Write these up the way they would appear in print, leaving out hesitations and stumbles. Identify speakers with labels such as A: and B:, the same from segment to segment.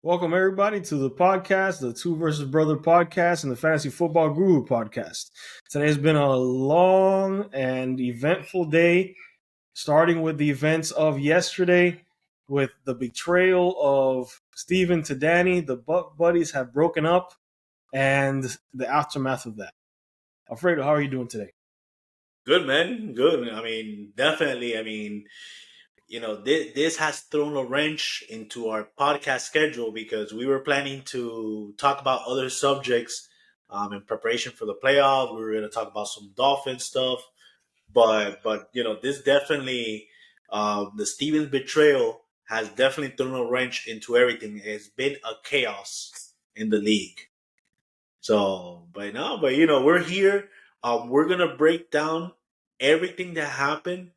A: Welcome everybody to the podcast, the Two versus Brother podcast and the Fantasy Football Guru podcast. Today's been a long and eventful day, starting with the events of yesterday with the betrayal of Steven to Danny. The Buck buddies have broken up and the aftermath of that. Alfredo, how are you doing today?
B: Good, man. Good. Definitely. This has thrown a wrench into our podcast schedule because we were planning to talk about other subjects in preparation for the playoff. We were going to talk about some Dolphin stuff, but this definitely the Stevens betrayal has definitely thrown a wrench into everything. It's been a chaos in the league. So, but we're here. We're gonna break down everything that happened.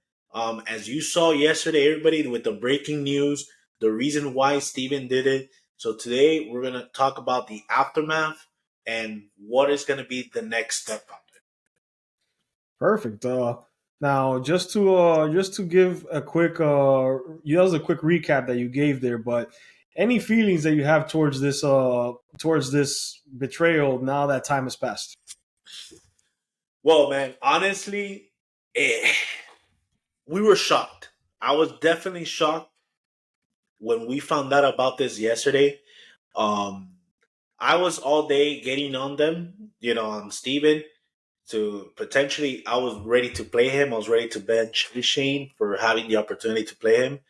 B: As you saw yesterday, everybody with the breaking news, the reason why Steven did it. So today we're gonna talk about the aftermath and what is gonna be the next step out there.
A: Perfect. Now, just to give a quick, that was a quick recap that you gave there. But any feelings that you have towards this betrayal now that time has passed?
B: Well, man, honestly, we were shocked. I was definitely shocked when we found out about this yesterday. Um, I was all day getting on them, on Steven to potentially. I was ready to play him. I was ready to bench Shane for having the opportunity to play him.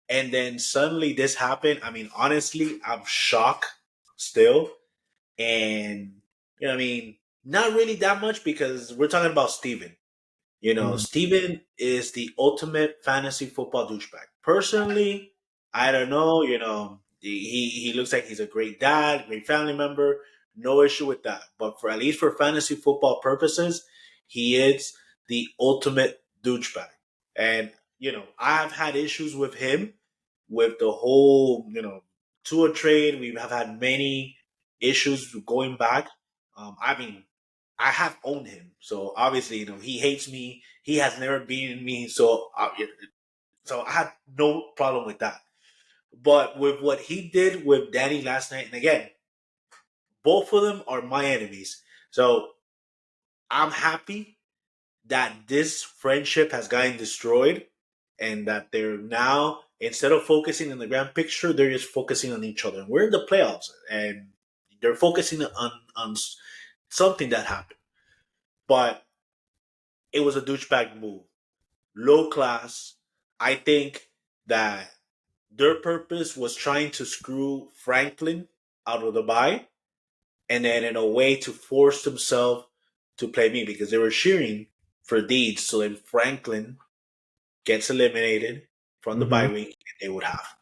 B: And then suddenly this happened. I mean, honestly, I'm shocked still. And, not really that much because we're talking about Steven.
A: Mhm.
B: Steven is the ultimate fantasy football douchebag. Personally, I don't know. He looks like he's a great dad, great family member. No issue with that. But for at least for fantasy football purposes, he is the ultimate douchebag. And I've had issues with him with the whole tour trade. We have had many issues going back. I have owned him, so obviously, he hates me. He has never beaten me, so I had no problem with that. But with what he did with Danny last night, and again, both of them are my enemies. So I'm happy that this friendship has gotten destroyed, and that they're now instead of focusing on the grand picture, they're just focusing on each other. We're in the playoffs, and they're focusing on something that happened, but it was a douchebag move. Low class. I think that their purpose was trying to screw Franklin out of the buy, and then in a way to force themselves to play me because they were cheering for Deeds. So then Franklin gets eliminated from the bye
A: Mhm.
B: week, and they would have.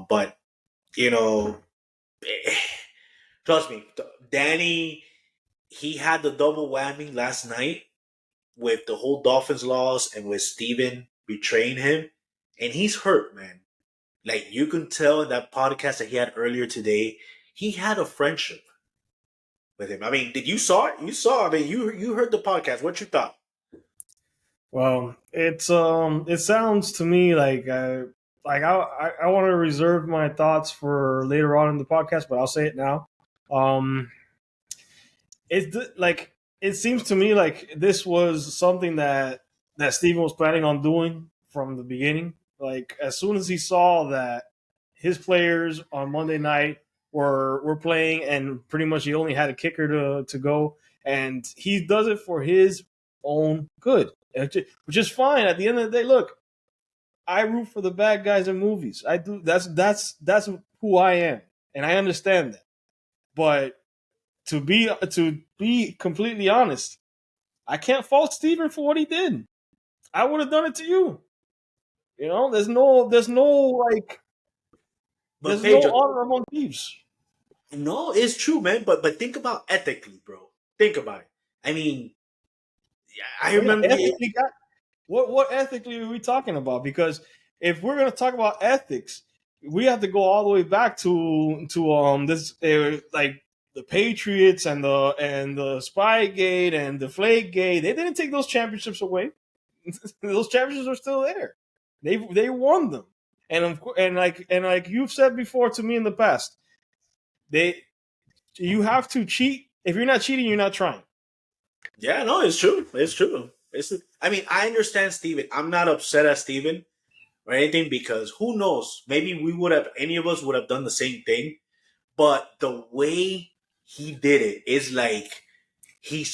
B: But you know, trust me, Danny, he had the double whammy last night with the whole Dolphins loss and with Steven betraying him. And he's hurt, man. Like you can tell in that podcast that he had earlier today, he had a friendship with him. I mean, did you saw it? You saw. I mean, you heard the podcast. What you thought?
A: Well, it sounds to me like I want to reserve my thoughts for later on in the podcast, but I'll say it now. Um, it seems to me like this was something that Steven was planning on doing from the beginning. Like as soon as he saw that his players on Monday night were playing and pretty much he only had a kicker to go, and he does it for his own good, which is fine. At the end of the day, look, I root for the bad guys in movies. I do. That's who I am, and I understand that. But to be completely honest, I can't fault Steven for what he did. I would have done it to you.
B: But
A: there's no
B: Pedro,
A: honor among thieves.
B: no, it's true, man. But think about ethically, bro. Think about it. I mean, I
A: Oh yeah,
B: remember.
A: ethically, what ethically are we talking about? Because if we're gonna talk about ethics, we have to go all the way back to this like the Patriots and the Spygate and the Flakegate. They didn't take those championships away. Those championships are still there. They won them. and like you've said before to me in the past, they you have to cheat. If you're not cheating, you're not trying.
B: Yeah, no, it's true. It's true. I mean, I understand Steven. I'm not upset at Steven or anything because who knows? Maybe any of us would have done the same thing. But the way he did it is like he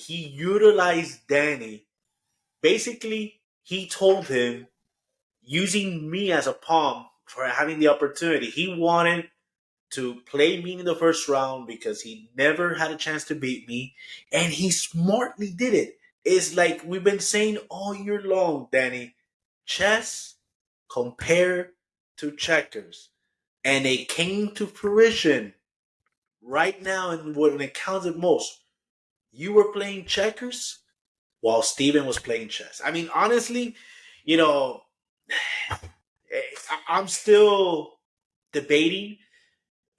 B: utilized Danny. Basically, he told him using me as a pawn for having the opportunity. He wanted to play me in the first round because he never had a chance to beat me, and he smartly did it. It's like we've been saying all year long, Danny. Chess compare to checkers, and it came to fruition right now. And when it counted most, you were playing checkers while Steven was playing chess. I mean, honestly, you know, I'm still debating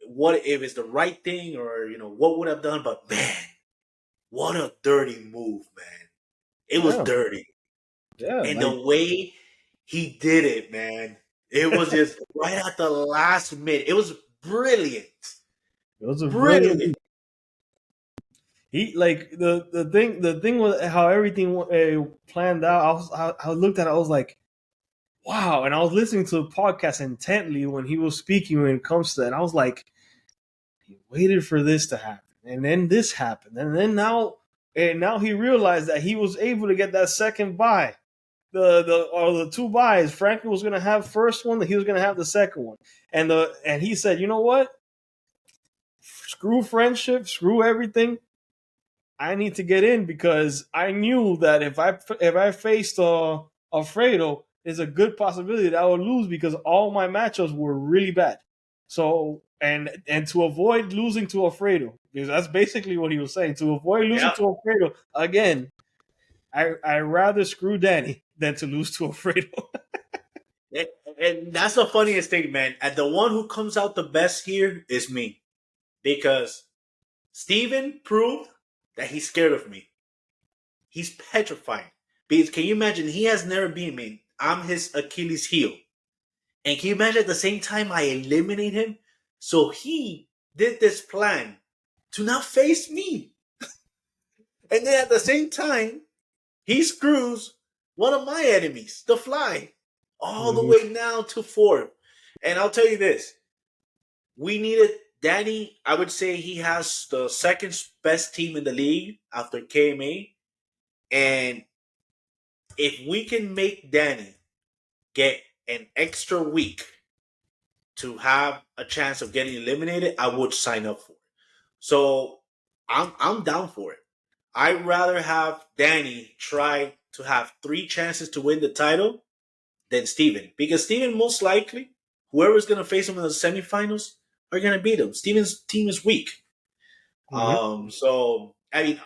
B: what if it's the right thing or what would I've done. But man, what a dirty move, man! It was
A: Yeah,
B: dirty,
A: yeah,
B: and
A: like
B: the way he did it, man, it was just right at the last minute. It was brilliant,
A: it was a brilliant.
B: brilliant.
A: He like the thing was how everything planned out. I looked at it. I was like, wow. And I was listening to the podcast intently when he was speaking when it comes to that. And I was like, he waited for this to happen, and then this happened, and now he realized that he was able to get that second buy. The two buys. Franklin was going to have first one, that he was going to have the second one, and he said, you know what? Screw friendship, screw everything. I need to get in because I knew that if I faced Alfredo, there's a good possibility that I would lose because all my matchups were really bad. So and to avoid losing to Alfredo, because that's basically what he was saying. To avoid losing
B: Yeah,
A: to Alfredo again, I rather screw Danny than to lose to Alfredo.
B: and, and that's the funniest thing, man. And the one who comes out the best here is me because Steven proved that he's scared of me. He's petrified. Because can you imagine? He has never beat me. I'm his Achilles heel. And can you imagine at the same time I eliminate him? So he did this plan to not face me. And then at the same time, he screws one of my enemies, the fly, all the
A: Mhm.
B: way now to fourth. And I'll tell you this, we needed Danny. I would say he has the second best team in the league after KMA. And if we can make Danny get an extra week to have a chance of getting eliminated, I would sign up for it. So I'm down for it. I'd rather have Danny try to have three chances to win the title than Steven. Because Steven most likely, whoever's gonna face him in the semifinals are gonna beat him. Steven's team is weak.
A: Mhm.
B: So I mean,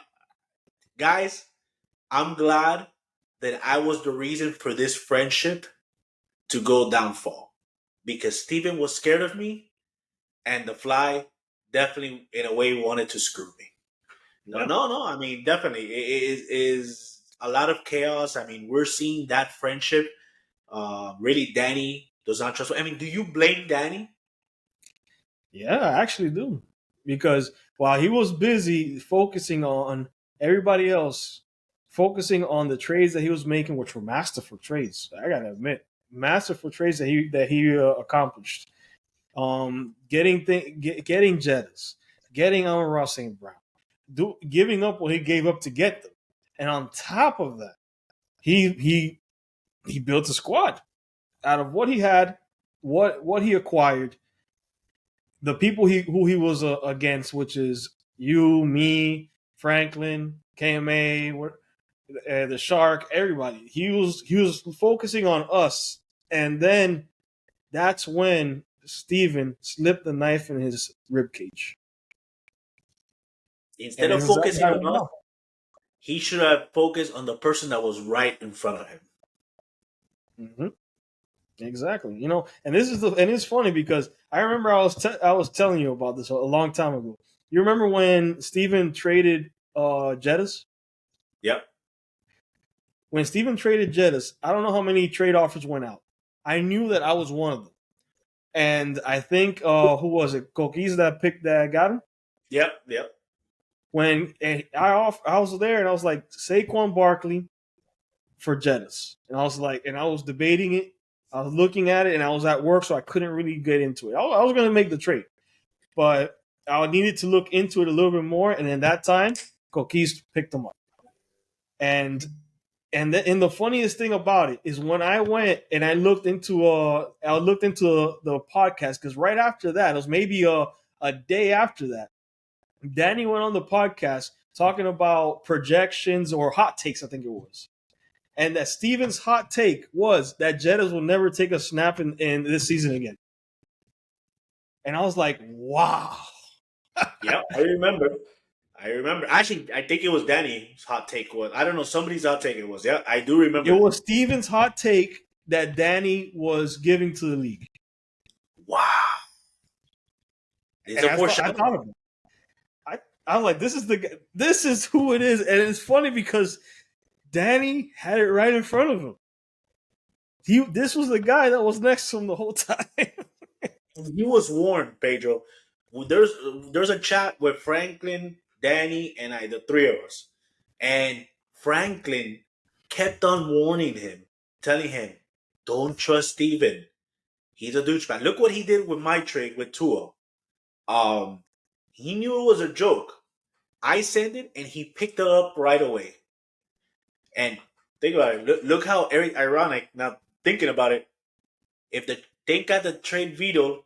B: guys, I'm glad that I was the reason for this friendship to go downfall. Because Steven was scared of me and the fly definitely in a way wanted to screw me. But
A: Yeah.
B: no. I mean, definitely it is a lot of chaos. I mean, we're seeing that friendship. Really, Danny does not trust. I mean, do you blame Danny?
A: Yeah, I actually do. Because while he was busy focusing on everybody else, focusing on the trades that he was making, which were masterful trades, I gotta admit, masterful trades that he accomplished. Getting Jettas, getting Amon St. Brown, giving up what he gave up to get them, and on top of that, he built a squad out of what he had, what he acquired, the people who he was against, which is you, me, Franklin, KMA, the Shark, everybody. He was focusing on us, and then that's when Steven slipped the knife in his rib cage,
B: Instead
A: and
B: of
A: it's exactly
B: focusing
A: how it
B: on
A: went
B: us,
A: down.
B: he should have focused on the person that was right in front of him.
A: Mm-hmm. Exactly. And it's funny because I remember I was telling you about this a long time ago. You remember when Steven traded Jettas?
B: Yep.
A: When Steven traded Jettas, I don't know how many trade offers went out. I knew that I was one of them. And I think who was it? Coquise that picked that got him.
B: Yep.
A: When I was there and I was like Saquon Barkley for Jettis, and I was debating it. I was looking at it, and I was at work, so I couldn't really get into it. I was going to make the trade, but I needed to look into it a little bit more. And in that time, Coquise picked them up. And the funniest thing about it is when I went and I looked into the podcast, because right after that, it was maybe a day after that, Danny went on the podcast talking about projections or hot takes, I think it was. And that Steven's hot take was that Jettas will never take a snap in this season again. And I was like, wow.
B: Yep, I remember. Actually, I think it was Danny's hot take was. I don't know. Somebody's hot take it was. Yeah, I do remember.
A: It was Steven's hot take that Danny was giving to the league.
B: Wow. It's a foreshadowing.
A: I'm like, this is who it is. And it's funny because Danny had it right in front of him. This was the guy that was next to him the whole time.
B: He was warned, Pedro. There's a chat with Franklin, Danny, and I, the three of us. And Franklin kept on warning him, telling him, don't trust Steven. He's a douchebag. Look what he did with my trade with Tua. He knew it was a joke. I sent it, and he picked it up right away. And think about it. Look how ironic. Now, thinking about it, if they got the trade veto,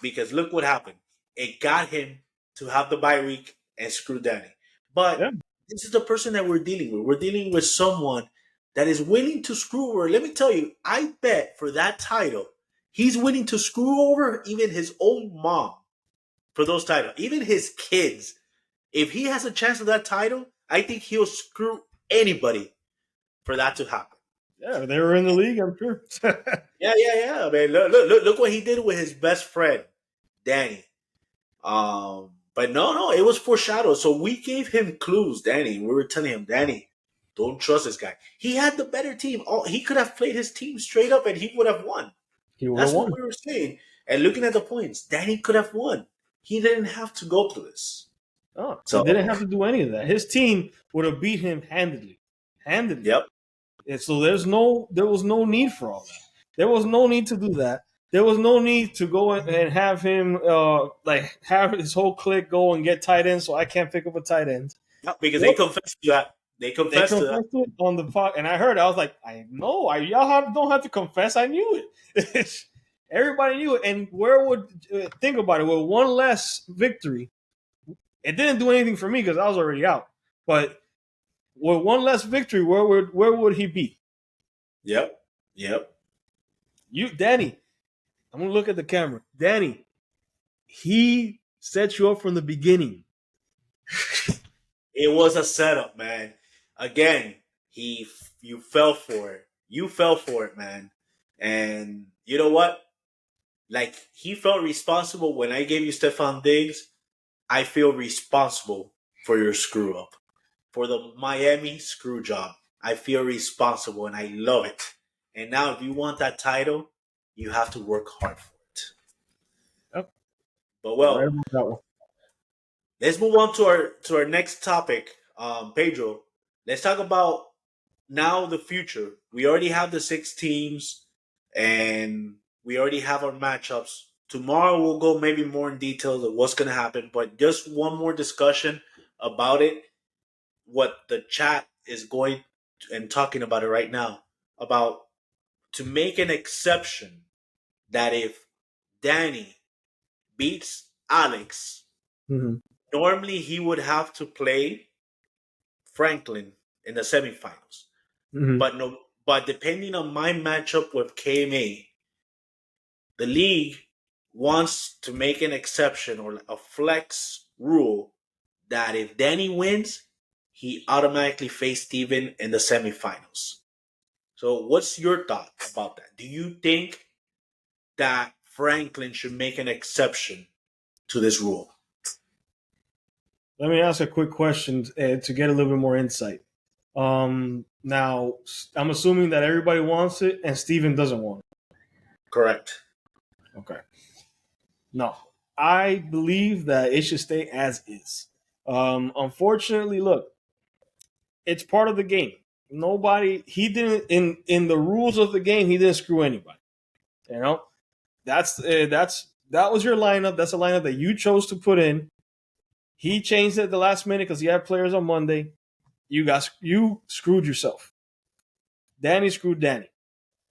B: because look what happened. It got him to have the bye week and screw Danny. But this is the person that we're dealing with. We're dealing with someone that is willing to screw over. Let me tell you, I bet for that title, he's willing to screw over even his own mom for those titles, even his kids. If he has a chance of that title, I think he'll screw anybody for that to happen.
A: Yeah, they were in the league, I'm sure.
B: Yeah. Man, look what he did with his best friend, Danny. But no, it was foreshadowed. So we gave him clues, Danny. We were telling him, Danny, don't trust this guy. He had the better team. He could have played his team straight up, and he would have won. That's what we were saying. And looking at the points, Danny could have won. He didn't have to go through this.
A: Oh, so he didn't have to do any of that. His team would have beat him handedly.
B: Yep.
A: And so there was no need for all that. There was no need to do that. There was no need to go and have him have his whole clique go and get tight ends, so I can't pick up a tight end.
B: Yeah, because they confessed to that. They confessed to
A: it on the pod, and I heard it. I was like, I know. Y'all don't have to confess. I knew it. Everybody knew it. And think about it, with one less victory, it didn't do anything for me because I was already out. But with one less victory, where would he be?
B: Yep.
A: You, Danny, I'm gonna look at the camera. Danny, he set you up from the beginning.
B: It was a setup, man. Again, you fell for it. You fell for it, man. And you know what? Like, he felt responsible when I gave you Stephon Diggs. I feel responsible for your screw up. For the Miami screw job. I feel responsible and I love it. And now if you want that title, you have to work hard for it.
A: Yep.
B: But let's move on to our next topic, Pedro. Let's talk about now the future. We already have the 6 teams and we already have our matchups. Tomorrow we'll go maybe more in detail of what's going to happen, but just one more discussion about it. What the chat is going and talking about it right now, about to make an exception that if Danny beats Alex, normally he would have to play Franklin in the semifinals. But depending on my matchup with KMA, the league wants to make an exception or a flex rule that if Danny wins, he automatically faced Steven in the semifinals. So what's your thought about that? Do you think that Franklin should make an exception to this rule?
A: Let me ask a quick question to get a little bit more insight. Now, I'm assuming that everybody wants it and Steven doesn't want it.
B: Correct.
A: Okay. No, I believe that it should stay as is. Unfortunately, look, it's part of the game. Nobody, he didn't in the rules of the game. He didn't screw anybody. You know, that was your lineup. That's a lineup that you chose to put in. He changed it at the last minute because he had players on Monday. You screwed yourself. Danny screwed Danny.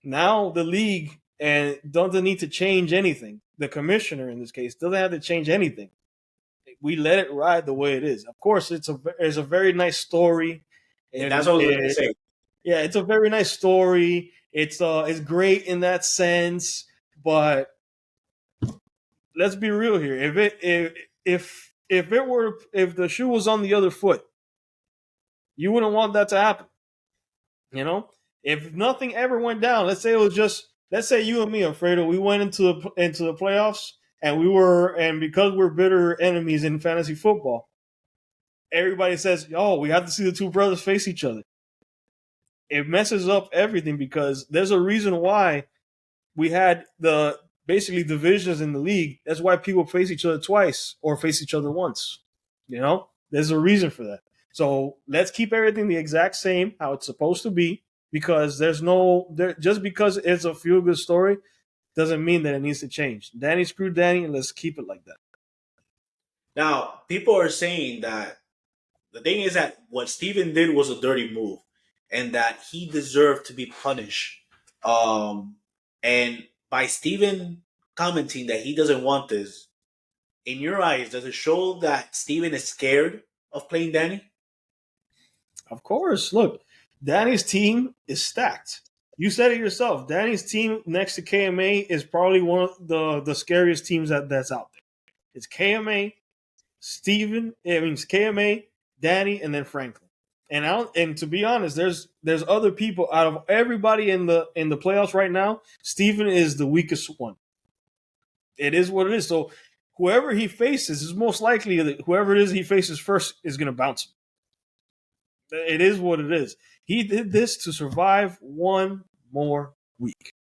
A: Now the league and doesn't need to change anything. The commissioner in this case doesn't have to change anything. We let it ride the way it is. Of course, it's a very nice story.
B: And that's what I was going to say.
A: Yeah, it's a very nice story. It's great in that sense, but let's be real here. If the shoe was on the other foot, you wouldn't want that to happen. You know, if nothing ever went down, let's say you and me, Alfredo, we went into the playoffs and because we're bitter enemies in fantasy football, everybody says, "Oh, we have to see the two brothers face each other." It messes up everything because there's a reason why we had the basically divisions in the league. That's why people face each other twice or face each other once. You know, there's a reason for that. So let's keep everything the exact same how it's supposed to be because just because it's a feel good story doesn't mean that it needs to change. Danny screwed Danny, and let's keep it like that.
B: Now, people are saying that the thing is that what Steven did was a dirty move and that he deserved to be punished. And by Steven commenting that he doesn't want this, in your eyes, does it show that Steven is scared of playing Danny?
A: Of course, look, Danny's team is stacked. You said it yourself. Danny's team next to KMA is probably one of the scariest teams that's out there. It's KMA, it's KMA, Danny, and then Franklin. And to be honest, there's other people out of everybody in the playoffs right now. Steven is the weakest one. It is what it is. So whoever he faces is most likely that whoever it is he faces first is going to bounce him. It is what it is. He did this to survive one more week,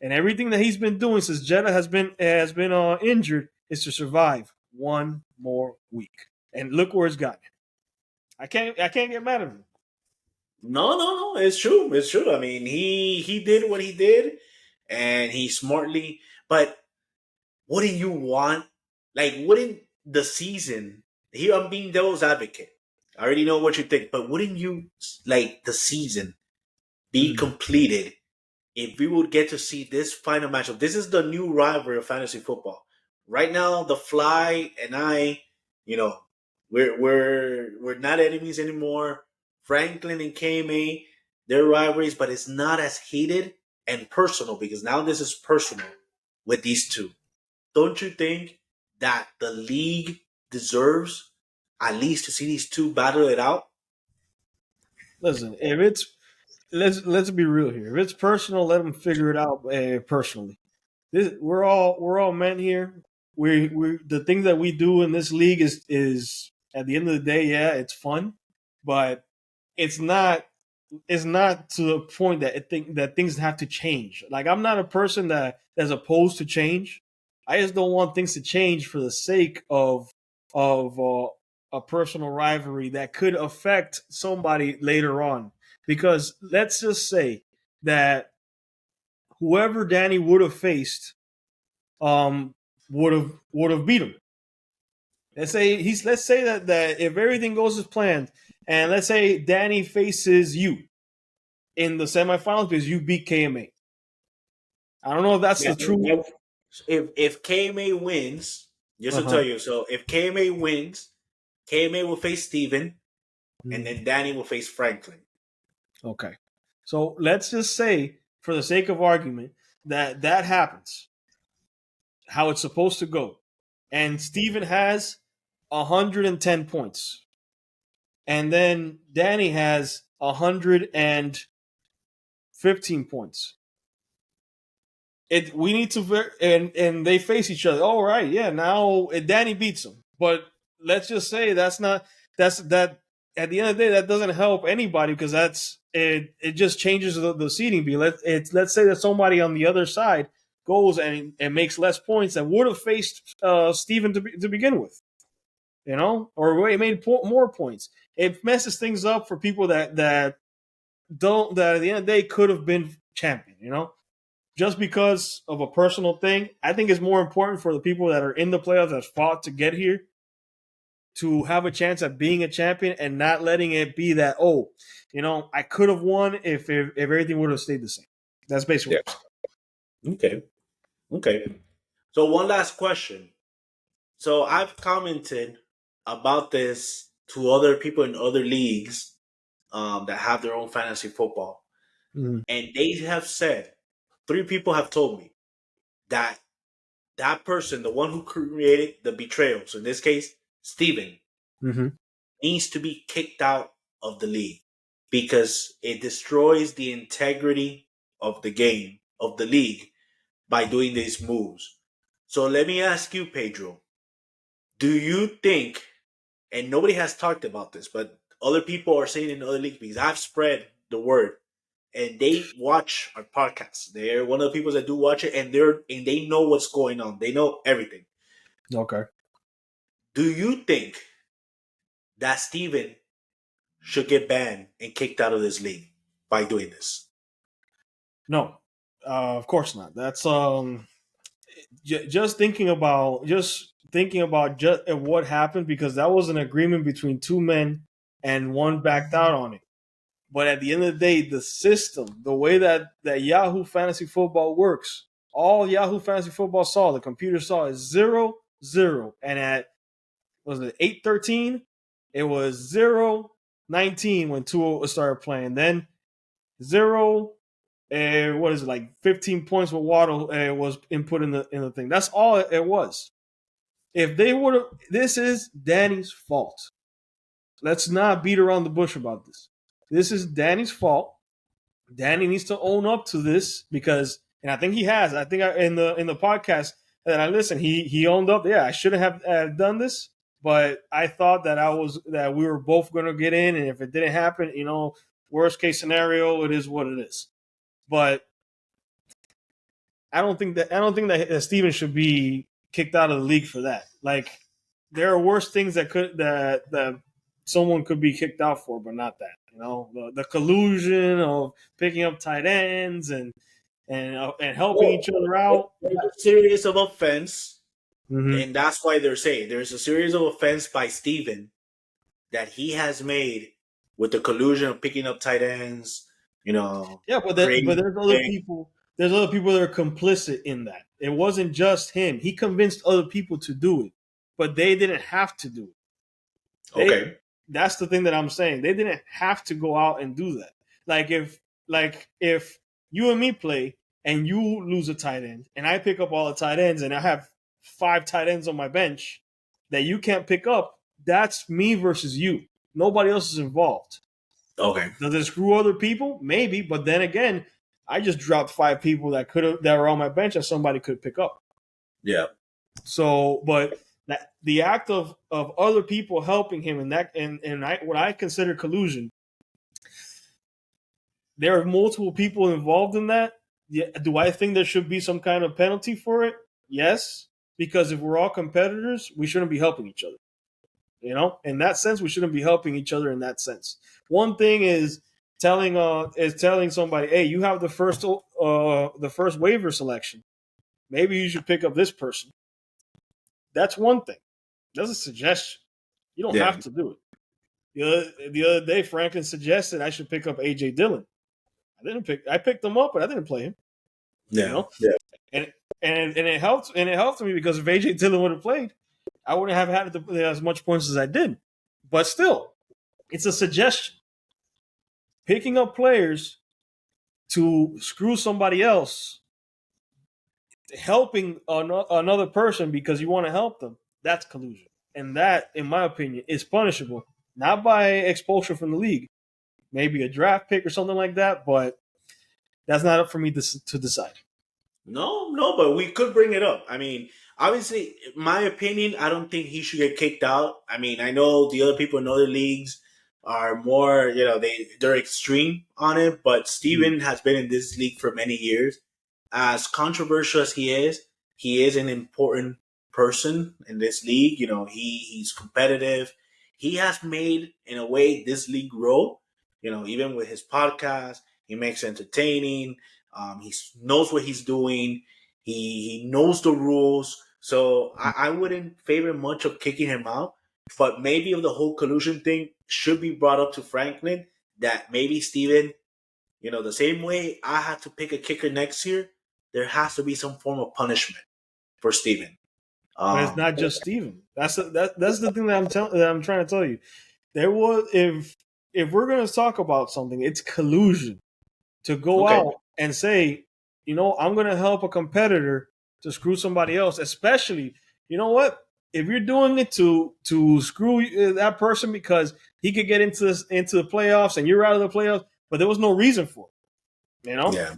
A: and everything that he's been doing since Jeddah has been injured is to survive one more week. And look where it's gotten. I can't get mad at him.
B: No, no, no. It's true. It's true. I mean, he did what he did, and he smartly. But wouldn't you want, like, wouldn't the season? Here, I'm being devil's advocate. I already know what you think, but wouldn't you like the season be completed if we would get to see this final matchup? This is the new rivalry of fantasy football. Right now, the Fly and I, you know, we're not enemies anymore. Franklin and KMA, they're rivalries, but it's not as heated and personal because now this is personal with these two. Don't you think that the league deserves at least to see these two battle it out?
A: Listen, if it's let's be real here. If it's personal, let them figure it out personally. We're all men here. We the things that we do in this league is at the end of the day, yeah, it's fun, but it's not it's not to the point that that things have to change. Like I'm not a person that's opposed to change. I just don't want things to change for the sake of a personal rivalry that could affect somebody later on. Because let's just say that whoever Danny would have faced um, would have beat him. Let's say that if everything goes as planned, and let's say Danny faces you in the semifinals because you beat KMA. I don't know if that's
B: Yeah.
A: the truth.
B: If KMA wins, just
A: Uh
B: to tell
A: huh.
B: you, so if KMA wins, KMA will face Steven, and then Danny will face Franklin.
A: Okay. So let's just say, for the sake of argument, that happens, how it's supposed to go, and Steven has 110 points, and then Danny has 115 points. We need to and they face each other. All right, yeah. Now Danny beats him, but let's just say that at the end of the day that doesn't help anybody because it just changes the seating. Let's say that somebody on the other side goes and makes less points that would have faced Steven to begin with, or it made more points. It messes things up for people that don't that at the end of the day could have been champion. Just because of a personal thing, I think it's more important for the people that are in the playoffs that fought to get here to have a chance at being a champion and not letting it be that, I could have won if everything would have stayed the same. That's basically
B: Yeah. Okay. Okay. So one last question. So I've commented about this to other people in other leagues that have their own fantasy football,
A: mm-hmm.
B: and they have said 3 people have told me that that person, the one who created the betrayal, so in this case, Steven,
A: Mm-hmm.
B: needs to be kicked out of the league because it destroys the integrity of the game, of the league, by doing these moves. So let me ask you, Pedro, do you think, and nobody has talked about this, but other people are saying in other leagues because I've spread the word and they watch our podcast. They're one of the people that do watch it and they know what's going on. They know everything.
A: Okay.
B: Do you think that Steven should get banned and kicked out of this league by doing this?
A: No, of course not. That's just thinking about just what happened, because that was an agreement between two men and one backed out on it. But at the end of the day, the system, the way that Yahoo Fantasy Football works, all Yahoo Fantasy Football saw, the computer saw, is 0-0, and at was it 8-13, it was 0-19 when Tua started playing. Then 0, what is it, like 15 points with Waddle was input in the thing. That's all it was. If they would have, this is Danny's fault. Let's not beat around the bush about this. This is Danny's fault. Danny needs to own up to this because, and I think he has. I think in the podcast that I listened, he owned up. Yeah, I shouldn't have done this, but I thought that we were both going to get in, and if it didn't happen, worst case scenario, it is what it is. But I don't think that Steven should be kicked out of the league for that. Like, there are worse things that someone could be kicked out for, but not that. The collusion of picking up tight ends and helping each other out.
B: There's a series of offense,
A: Mm-hmm.
B: and that's why they're saying there's a series of offense by Steven that he has made with the collusion of picking up tight ends.
A: Yeah, but
B: Creating
A: there's other people. There's other people that are complicit in that. It wasn't just him. He convinced other people to do it, but they didn't have to do it.
B: Okay.
A: That's the thing that I'm saying. They didn't have to go out and do that. If you and me play and you lose a tight end and I pick up all the tight ends and I have 5 tight ends on my bench that you can't pick up, that's me versus you. Nobody else is involved.
B: Okay.
A: Does it screw other people? Maybe, but then again, I just dropped 5 people that were on my bench that somebody could pick up.
B: Yeah.
A: So, but the act of other people helping him what I consider collusion. There are multiple people involved in that. Do I think there should be some kind of penalty for it? Yes, because if we're all competitors, we shouldn't be helping each other. In that sense, we shouldn't be helping each other in that sense. One thing is telling somebody, hey, you have the first waiver selection. Maybe you should pick up this person. That's one thing. That's a suggestion. You don't have to do it. The other day, Franklin suggested I should pick up AJ Dillon. I picked him up, but I didn't play him.
B: Yeah. Yeah.
A: And it helped me because if AJ Dillon would have played, I wouldn't have had as much points as I did. But still, it's a suggestion. Picking up players to screw somebody else, helping another person because you want to help them, that's collusion. And that, in my opinion, is punishable. Not by expulsion from the league. Maybe a draft pick or something like that, but that's not up for me to decide.
B: No, but we could bring it up. I mean, obviously, in my opinion, I don't think he should get kicked out. I mean, I know the other people in other leagues are more, they're extreme on it, but Steven has been in this league for many years. as controversial as he is an important person in this league. You know, he's competitive. He has made, in a way, this league grow. You know, even with his podcast, he makes it entertaining. He knows what he's doing. He knows the rules. So I wouldn't favor much of kicking him out. But maybe of the whole collusion thing should be brought up to Franklin, that maybe Steven, you know, the same way I had to pick a kicker next year, there has to be some form of punishment for Steven.
A: But it's not just Steven. That's the thing that I'm trying to tell you. There was if we're gonna talk about something, it's collusion to go
B: Okay.
A: out and say, you know, I'm gonna help a competitor to screw somebody else, especially, you know what? If you're doing it to screw that person because he could get into the playoffs and you're out of the playoffs, but there was no reason for it, you know?
B: Yeah.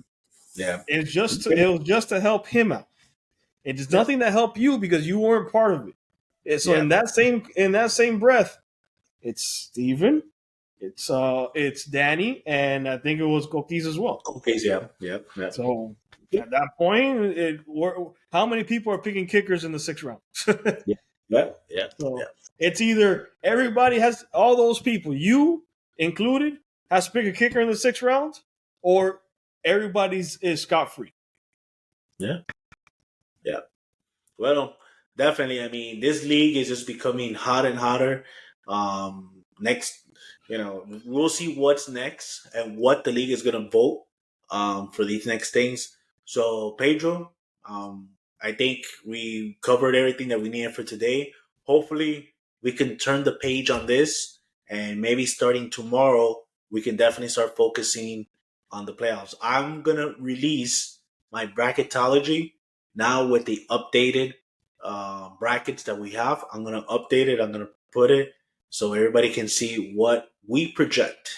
B: Yeah.
A: It was just to help him out. It is
B: Yeah.
A: nothing to help you because you weren't part of it. And so
B: Yeah.
A: in that same breath, it's Steven, it's Danny, and I think it was Coquise as well.
B: Okay. Yeah. Yeah. Yeah.
A: So at that point, how many people are picking kickers in the 6th round?
B: Yeah. Yeah. Yeah.
A: So it's either everybody has, all those people, you included, has to pick a kicker in the 6th round, or everybody's is scot free.
B: Yeah. Yeah. Well, definitely. I mean, this league is just becoming hot and hotter. Next, you know, we'll see what's next and what the league is going to vote for these next things. So, Pedro, I think we covered everything that we needed for today. Hopefully, we can turn the page on this, and maybe starting tomorrow, we can definitely start focusing on the playoffs. I'm going to release my bracketology now with the updated brackets that we have. I'm going to update it. I'm going to put it so everybody can see what we project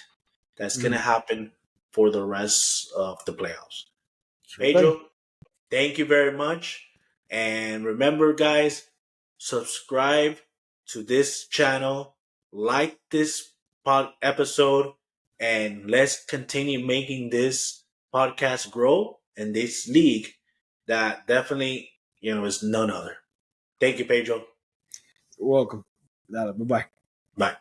B: that's going to happen for the rest of the playoffs. Pedro, thank you very much. And remember, guys, subscribe to this channel, like this episode, and let's continue making this podcast grow and this league that definitely, you know, is none other. Thank you, Pedro.
A: You're welcome. Bye bye.
B: Bye.